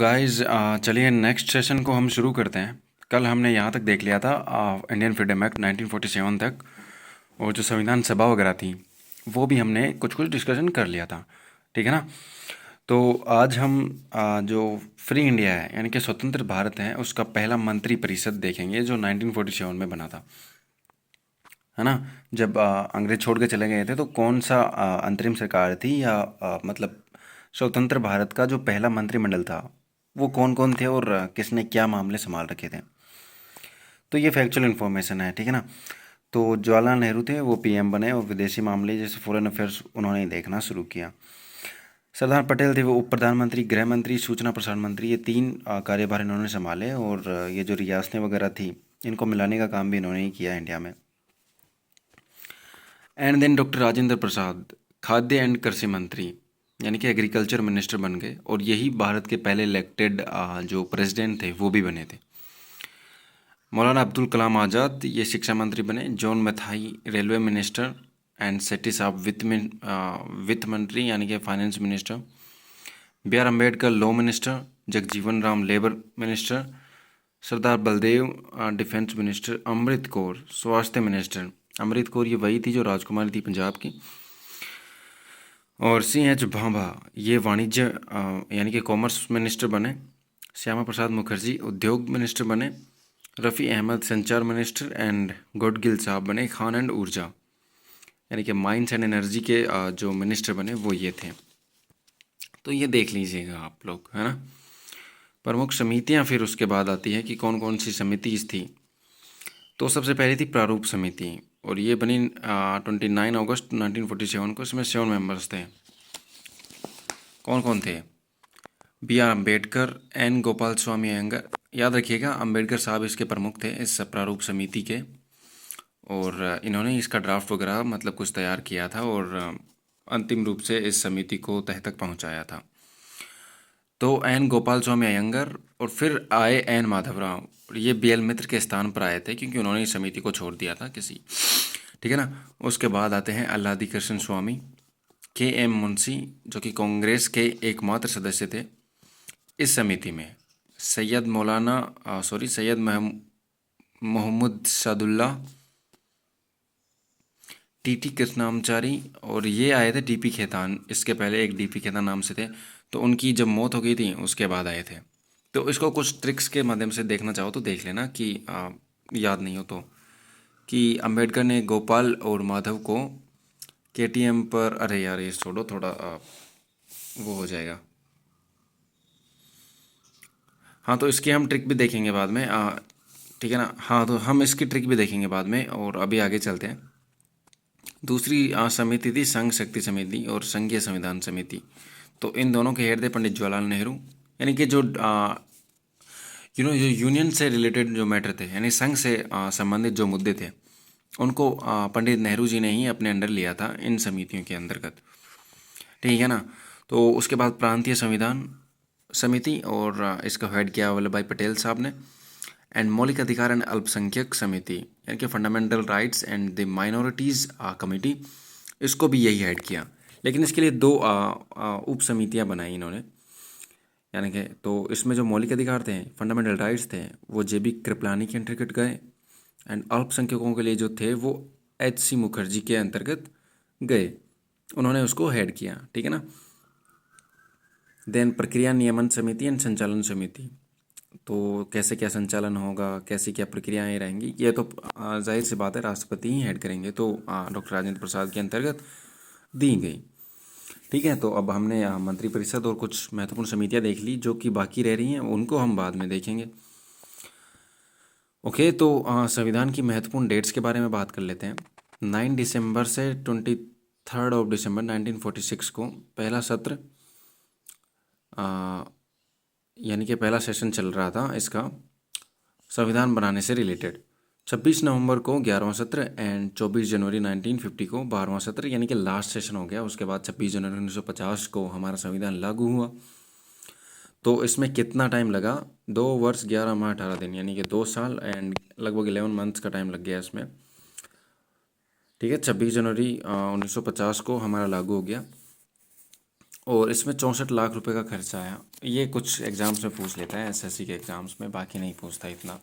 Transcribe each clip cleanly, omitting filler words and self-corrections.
Guys, चलिए next session को हम शुरू करते हैं। कल हमने यहाँ तक देख लिया था इंडियन फ्रीडम एक्ट 1947 तक, और जो संविधान सभा वगैरह थी वो भी हमने कुछ कुछ डिस्कशन कर लिया था। ठीक है ना। तो आज हम जो फ्री इंडिया है यानी कि स्वतंत्र भारत है उसका पहला मंत्री परिषद देखेंगे जो 1947 में बना था, है ना। जब अंग्रेज छोड़ के चले गए थे तो कौन सा अंतरिम सरकार थी या मतलब स्वतंत्र भारत का जो पहला मंत्रिमंडल था वो कौन कौन थे और किसने क्या मामले संभाल रखे थे। तो ये फैक्चुअल इन्फॉर्मेशन है, ठीक है ना। तो जवाहरलाल नेहरू थे, वो पीएम बने और विदेशी मामले जैसे फॉरेन अफेयर्स उन्होंने ही देखना शुरू किया। सरदार पटेल थे, वो उप प्रधानमंत्री, गृह मंत्री, सूचना प्रसारण मंत्री, ये तीन कार्यभार इन्होंने संभाले। और ये जो रियासतें वगैरह थी इनको मिलाने का काम भी इन्होंने ही किया इंडिया में। And then doctor Rajendra Prasad खाद्य एंड कृषि मंत्री यानी कि एग्रीकल्चर मिनिस्टर बन गए, और यही भारत के पहले इलेक्टेड जो प्रेसिडेंट थे वो भी बने थे। मौलाना अब्दुल कलाम आज़ाद ये शिक्षा मंत्री बने। John Mathai railway minister, and Sethi साहब वित्त मंत्री यानी कि finance minister. B R Ambedkar law minister. Jagjivan Ram labour minister. Sardar Baldev defence minister. Amrit Kaur स्वास्थ्य मिनिस्टर। अमृत कौर ये वही थी जो राजकुमारी थी पंजाब की। और सी एच भाभा ये वाणिज्य यानी कि कॉमर्स मिनिस्टर बने। श्यामा प्रसाद मुखर्जी उद्योग मिनिस्टर बने। रफ़ी अहमद संचार मिनिस्टर, एंड गॉडगिल साहब बने खान एंड ऊर्जा यानी कि माइंस एंड एनर्जी के जो मिनिस्टर बने वो ये थे। तो ये देख लीजिएगा आप लोग, है ना। प्रमुख समितियां फिर उसके बाद आती है कि कौन कौन सी समितिज थी। तो सबसे पहली थी प्रारूप समिति, और ये बनी 29 अगस्त 1947 को। इसमें 7 मेंबर्स थे। कौन कौन थे? B R Ambedkar, N Gopal Swami Ayyangar. याद रखिएगा अम्बेडकर साहब इसके प्रमुख थे इस प्रारूप समिति के, और इन्होंने इसका ड्राफ्ट वगैरह मतलब कुछ तैयार किया था और अंतिम रूप से इस समिति को तह तक पहुंचाया था। तो एन गोपाल स्वामी अयंगर, और फिर आए एन माधवराव, और ये बीएल मित्र के स्थान पर आए थे क्योंकि उन्होंने इस समिति को छोड़ दिया था किसी, ठीक है ना। उसके बाद आते हैं अल्लादी कृष्ण स्वामी, के एम मुंशी जो कि कांग्रेस के एकमात्र सदस्य थे इस समिति में। सैयद मोहम्मद सादुल्ला, टीटी कृष्णामचारी, और ये आए थे डीपी खेतान। इसके पहले एक डीपी खेतान नाम से थे, तो उनकी जब मौत हो गई थी उसके बाद आए थे। तो इसको कुछ ट्रिक्स के माध्यम से देखना चाहो तो देख लेना कि याद नहीं हो तो, कि अंबेडकर ने गोपाल और माधव को केटीएम पर, अरे यार ये छोड़ो, थोड़ा वो हो जाएगा। हाँ, तो इसकी हम ट्रिक भी देखेंगे बाद में, ठीक है ना। हाँ, तो हम इसकी ट्रिक भी देखेंगे बाद में, और अभी आगे चलते हैं। दूसरी समिति थी संघ शक्ति समिति और संघीय संविधान समिति। तो इन दोनों के हेड थे पंडित जवाहरलाल नेहरू, यानी कि जो जो यूनियन से रिलेटेड जो मैटर थे यानी संघ से संबंधित जो मुद्दे थे उनको पंडित नेहरू जी ने ही अपने अंडर लिया था इन समितियों के अंतर्गत, ठीक है ना। तो उसके बाद प्रांतीय संविधान समिति, और इसका हेड किया वल्लभ भाई पटेल साहब ने। एंड मौलिक अधिकार एंड अल्पसंख्यक समिति यानी कि fundamental rights and the minorities committee, इसको भी यही हेड किया। लेकिन इसके लिए दो उप समितियाँ बनाई इन्होंने, यानी कि तो इसमें जो मौलिक अधिकार थे, फंडामेंटल राइट्स थे, वो जेबी कृपलानी के अंतर्गत गए। एंड अल्पसंख्यकों के लिए जो थे वो एच सी मुखर्जी के अंतर्गत गए, उन्होंने उसको हेड किया, ठीक है ना। देन प्रक्रिया नियमन समिति एंड संचालन समिति, तो कैसे क्या संचालन होगा, कैसी क्या प्रक्रियाएं रहेंगी, ये तो जाहिर सी बात है राष्ट्रपति ही हेड करेंगे, तो डॉक्टर राजेंद्र प्रसाद के अंतर्गत दी गई, ठीक है। तो अब हमने मंत्रिपरिषद और कुछ महत्वपूर्ण समितियां देख ली, जो कि बाकी रह रही हैं उनको हम बाद में देखेंगे। ओके, तो संविधान की महत्वपूर्ण डेट्स के बारे में बात कर लेते हैं। 9 दिसंबर से 23 दिसंबर 1946 को पहला सत्र यानी कि पहला सेशन चल रहा था इसका संविधान बनाने से रिलेटेड। 26 नवंबर को 11वां सत्र, एंड 24 जनवरी 1950 को 12वां सत्र, यानी कि लास्ट सेशन हो गया। उसके बाद 26 जनवरी 1950 को हमारा संविधान लागू हुआ। तो इसमें कितना टाइम लगा? 2 वर्ष 11 माह 18 दिन, यानी कि 2 साल एंड लगभग 11 मंथ्स का टाइम लग गया इसमें, ठीक है। 26 जनवरी 1950 को हमारा लागू हो गया। और इसमें 64 लाख रुपए का खर्चा आया। ये कुछ एग्ज़ाम्स में पूछ लेता है, एसएससी के एग्ज़ाम्स में, बाकी नहीं पूछता इतना।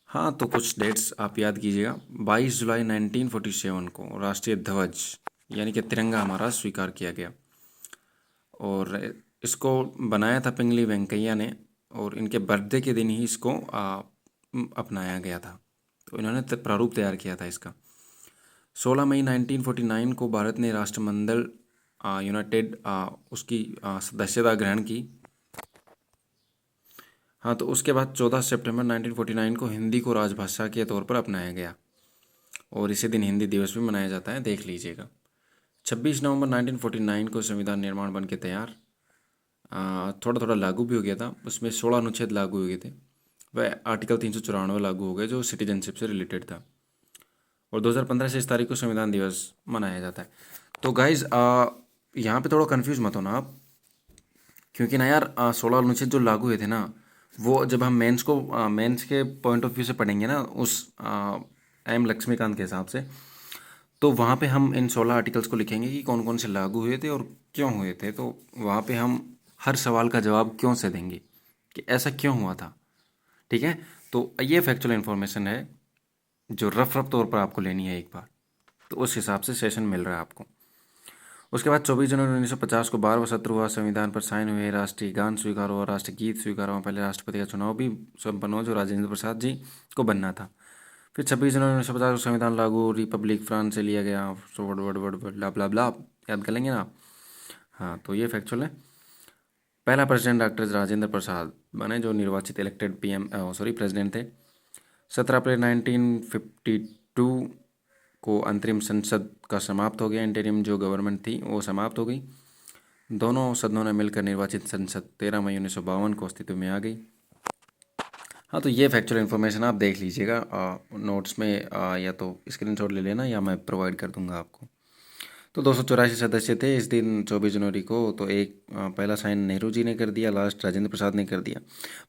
हाँ, तो कुछ डेट्स आप याद कीजिएगा। 22 जुलाई 1947 को राष्ट्रीय ध्वज यानी कि तिरंगा हमारा स्वीकार किया गया। और इसको बनाया था पिंगली वेंकैया ने, और इनके बर्थडे के दिन ही इसको अपनाया गया था। तो इन्होंने प्रारूप तैयार किया था इसका। 16 मई 1949 को भारत ने राष्ट्रमंडल यूनाइटेड उसकी सदस्यता ग्रहण की। हाँ, तो उसके बाद 14 सितंबर 1949 को हिंदी को राजभाषा के तौर पर अपनाया गया, और इसी दिन हिंदी दिवस भी मनाया जाता है, देख लीजिएगा। 26 नवंबर 1949 को संविधान निर्माण बन के तैयार। थोड़ा थोड़ा लागू भी हो गया था, उसमें 16 अनुच्छेद लागू हो गए थे। वह आर्टिकल 394 लागू हो गए जो सिटीजनशिप से रिलेटेड था। और 2015 से इस तारीख को संविधान दिवस मनाया जाता है। तो गाइज यहाँ पे थोड़ा कंफ्यूज मत होना आप, क्योंकि ना यार 16 अनुच्छेद जो लागू हुए थे ना, वो जब हम मेंस के पॉइंट ऑफ व्यू से पढ़ेंगे ना, उस एम लक्ष्मीकांत के हिसाब से, तो वहाँ पे हम इन 16 आर्टिकल्स को लिखेंगे कि कौन कौन से लागू हुए थे और क्यों हुए थे। तो वहाँ पे हम हर सवाल का जवाब क्यों से देंगे कि ऐसा क्यों हुआ था। ठीक है, तो ये फैक्चुअल इन्फॉर्मेशन है जो रफ रफ तौर पर आपको लेनी है एक बार, तो उस हिसाब से सेशन मिल रहा है आपको। उसके बाद 24 जनवरी 1950 को 12वां सत्र हुआ, संविधान पर साइन हुए, राष्ट्रीय गान स्वीकार हुआ, राष्ट्रगीत स्वीकार हुआ, पहले राष्ट्रपति का चुनाव भी संपन्न हुआ जो राजेंद्र प्रसाद जी को बनना था। फिर 26 जनवरी 1950 को संविधान लागू, रिपब्लिक फ्रांस से लिया गया। So word word word word blah blah blah, याद कर लेंगे ना आप। हाँ, तो ये फैक्चुअल है। पहला प्रेसिडेंट डॉक्टर राजेंद्र प्रसाद बने जो निर्वाचित इलेक्टेड प्रेसिडेंट थे। 17 अप्रैल 1952 को अंतरिम संसद का समाप्त हो गया, इंटरिम जो गवर्नमेंट थी वो समाप्त हो गई। दोनों सदनों ने मिलकर निर्वाचित संसद 13 मई 1952 को अस्तित्व में आ गई। हाँ, तो ये फैक्चुअल इन्फॉर्मेशन आप देख लीजिएगा नोट्स में, या तो स्क्रीनशॉट ले लेना या मैं प्रोवाइड कर दूंगा आपको। तो 284 सदस्य थे इस दिन 24 जनवरी को। तो एक पहला साइन नेहरू जी ने कर दिया, लास्ट राजेंद्र प्रसाद ने कर दिया।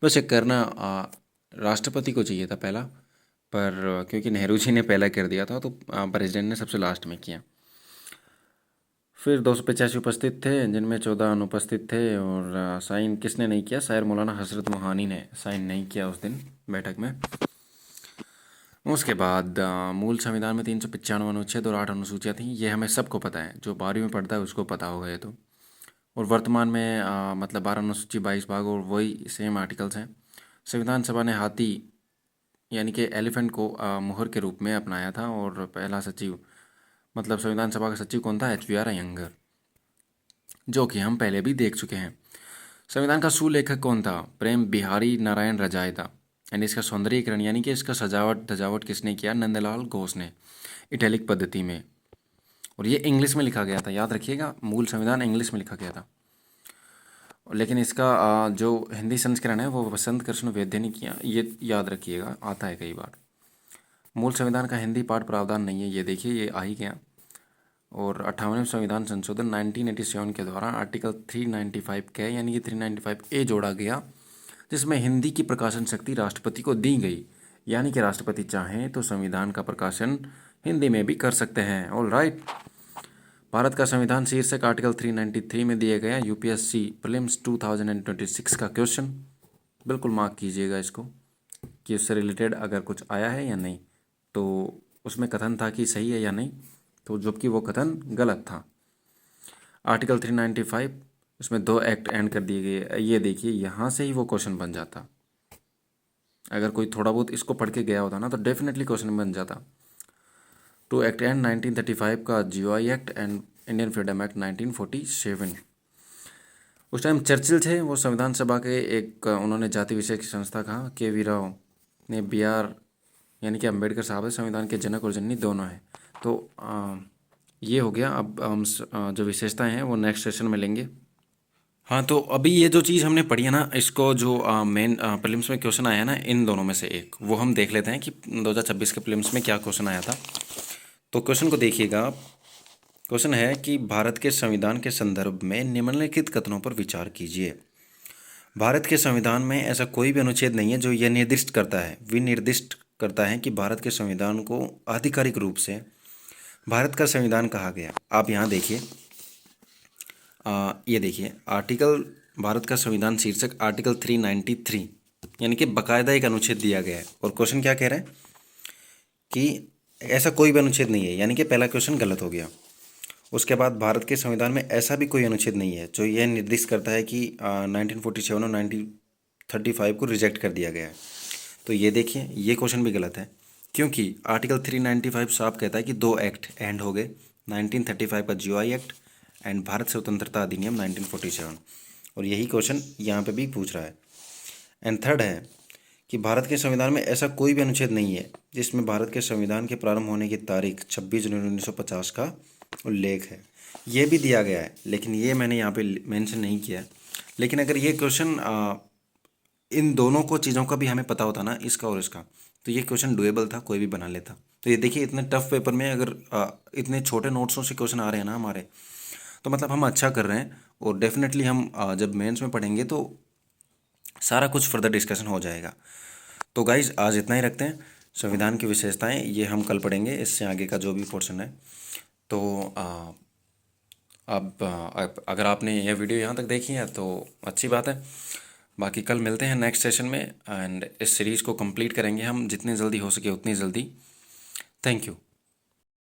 वैसे करना राष्ट्रपति को चाहिए था पहला, पर क्योंकि नेहरू जी ने पहला कर दिया था तो प्रेसिडेंट ने सबसे लास्ट में किया। फिर 285 उपस्थित थे जिनमें 14 अनुपस्थित थे। और साइन किसने नहीं किया? शायर मौलाना हजरत मोहानी ने साइन नहीं किया उस दिन बैठक में। उसके बाद मूल संविधान में 395 अनुच्छेद और 8 अनुसूचियाँ थीं। ये हमें सबको पता है, जो 12वीं में पढ़ता है उसको पता होगा ये तो। और वर्तमान में मतलब 12 अनुसूची 22 भाग और वही सेम आर्टिकल्स हैं। संविधान सभा ने हाथी यानी कि एलिफेंट को मुहर के रूप में अपनाया था। और पहला सचिव मतलब संविधान सभा का सचिव कौन था? HBR अयंगर, जो कि हम पहले भी देख चुके हैं। संविधान का सुलेखक कौन था? प्रेम बिहारी नारायण रजाई था। एंड इसका सौंदर्यीकरण यानी कि इसका सजावट धजावट किसने किया? नंदलाल घोष ने, इटैलिक पद्धति में। और ये इंग्लिश में लिखा गया था, याद रखिएगा, मूल संविधान इंग्लिश में लिखा गया था। लेकिन इसका जो हिंदी संस्करण है वो वसंत कृष्ण वैद्य ने किया, ये याद रखिएगा, आता है कई बार। मूल संविधान का हिंदी पाठ प्रावधान नहीं है, ये देखिए ये आ ही गया। और 58वें संविधान संशोधन 1987 के द्वारा आर्टिकल 395 के यानी कि 395A जोड़ा गया, जिसमें हिंदी की प्रकाशन शक्ति राष्ट्रपति को दी गई। यानी कि राष्ट्रपति चाहें तो संविधान का प्रकाशन हिंदी में भी कर सकते हैं। All right. भारत का संविधान शीर्षक आर्टिकल 393 में दिया गया। UPSC प्रीलिम्स 2026 का क्वेश्चन, बिल्कुल मार्क कीजिएगा इसको कि उससे रिलेटेड अगर कुछ आया है या नहीं, तो उसमें कथन था कि सही है या नहीं, तो जबकि वो कथन गलत था। आर्टिकल 395, इसमें 2 एक्ट ऐड कर दिए गए। ये देखिए यहाँ से ही वो क्वेश्चन बन जाता। अगर कोई थोड़ा बहुत इसको पढ़ के गया होता ना तो डेफिनेटली क्वेश्चन बन जाता। 2 एक्ट एंड 1935 का GOI act and Indian freedom act 1947। उस टाइम चर्चिल थे, वो संविधान सभा के एक उन्होंने जाति विषय की संस्था कहा। KV राव ने BR यानी कि अम्बेडकर साहब है, संविधान के जनक और जननी दोनों हैं। तो ये हो गया। अब हम जो विशेषताएं हैं वो नेक्स्ट सेशन में लेंगे। हाँ, तो अभी ये जो चीज़ हमने पढ़ी है ना, इसको जो मेन प्रीलिम्स में क्वेश्चन आया ना, इन दोनों में से एक वो हम देख लेते हैं कि 2026 के प्रीलिम्स में क्या क्वेश्चन आया था। तो क्वेश्चन को देखिएगा आप। क्वेश्चन है कि भारत के संविधान के संदर्भ में निम्नलिखित कथनों पर विचार कीजिए। भारत के संविधान में ऐसा कोई भी अनुच्छेद नहीं है जो यह विनिर्दिष्ट करता है कि भारत के संविधान को आधिकारिक रूप से भारत का संविधान कहा गया। आप यहाँ देखिए, ये देखिए आर्टिकल, भारत का संविधान शीर्षक आर्टिकल 393, यानी कि बाकायदा एक अनुच्छेद दिया गया है। और क्वेश्चन क्या कह रहा है कि ऐसा कोई भी अनुच्छेद नहीं है, यानी कि पहला क्वेश्चन गलत हो गया। उसके बाद भारत के संविधान में ऐसा भी कोई अनुच्छेद नहीं है जो यह निर्दिष्ट करता है कि 1947 और 1935 को रिजेक्ट कर दिया गया है। तो ये देखिए ये क्वेश्चन भी गलत है, क्योंकि आर्टिकल 395 साफ कहता है कि दो एक्ट एंड हो गए, 1935 का जीओआई एक्ट एंड भारत स्वतंत्रता अधिनियम 1947, और यही क्वेश्चन यहाँ पे भी पूछ रहा है। एंड थर्ड है कि भारत के संविधान में ऐसा कोई भी अनुच्छेद नहीं है जिसमें भारत के संविधान के प्रारंभ होने की तारीख 26 जनवरी 1950 का उल्लेख है। ये भी दिया गया है, लेकिन ये मैंने यहाँ पे मेंशन नहीं किया है। लेकिन अगर ये क्वेश्चन इन दोनों को चीज़ों का भी हमें पता होता ना, इसका और इसका, तो ये क्वेश्चन डुएबल था, कोई भी बना लेता। तो ये देखिए इतने टफ पेपर में अगर इतने छोटे नोट्सों से क्वेश्चन आ रहे हैं ना हमारे, तो मतलब हम अच्छा कर रहे हैं। और डेफिनेटली हम जब मेंस में पढ़ेंगे तो सारा कुछ फर्दर डिस्कशन हो जाएगा। तो गाइज आज इतना ही रखते हैं। संविधान की विशेषताएं ये हम कल पढ़ेंगे, इससे आगे का जो भी पोर्शन है। तो अब अगर आपने यह वीडियो यहाँ तक देखी है तो अच्छी बात है। बाकी कल मिलते हैं नेक्स्ट सेशन में, एंड इस सीरीज़ को कंप्लीट करेंगे हम जितनी जल्दी हो सके उतनी जल्दी। Thank you.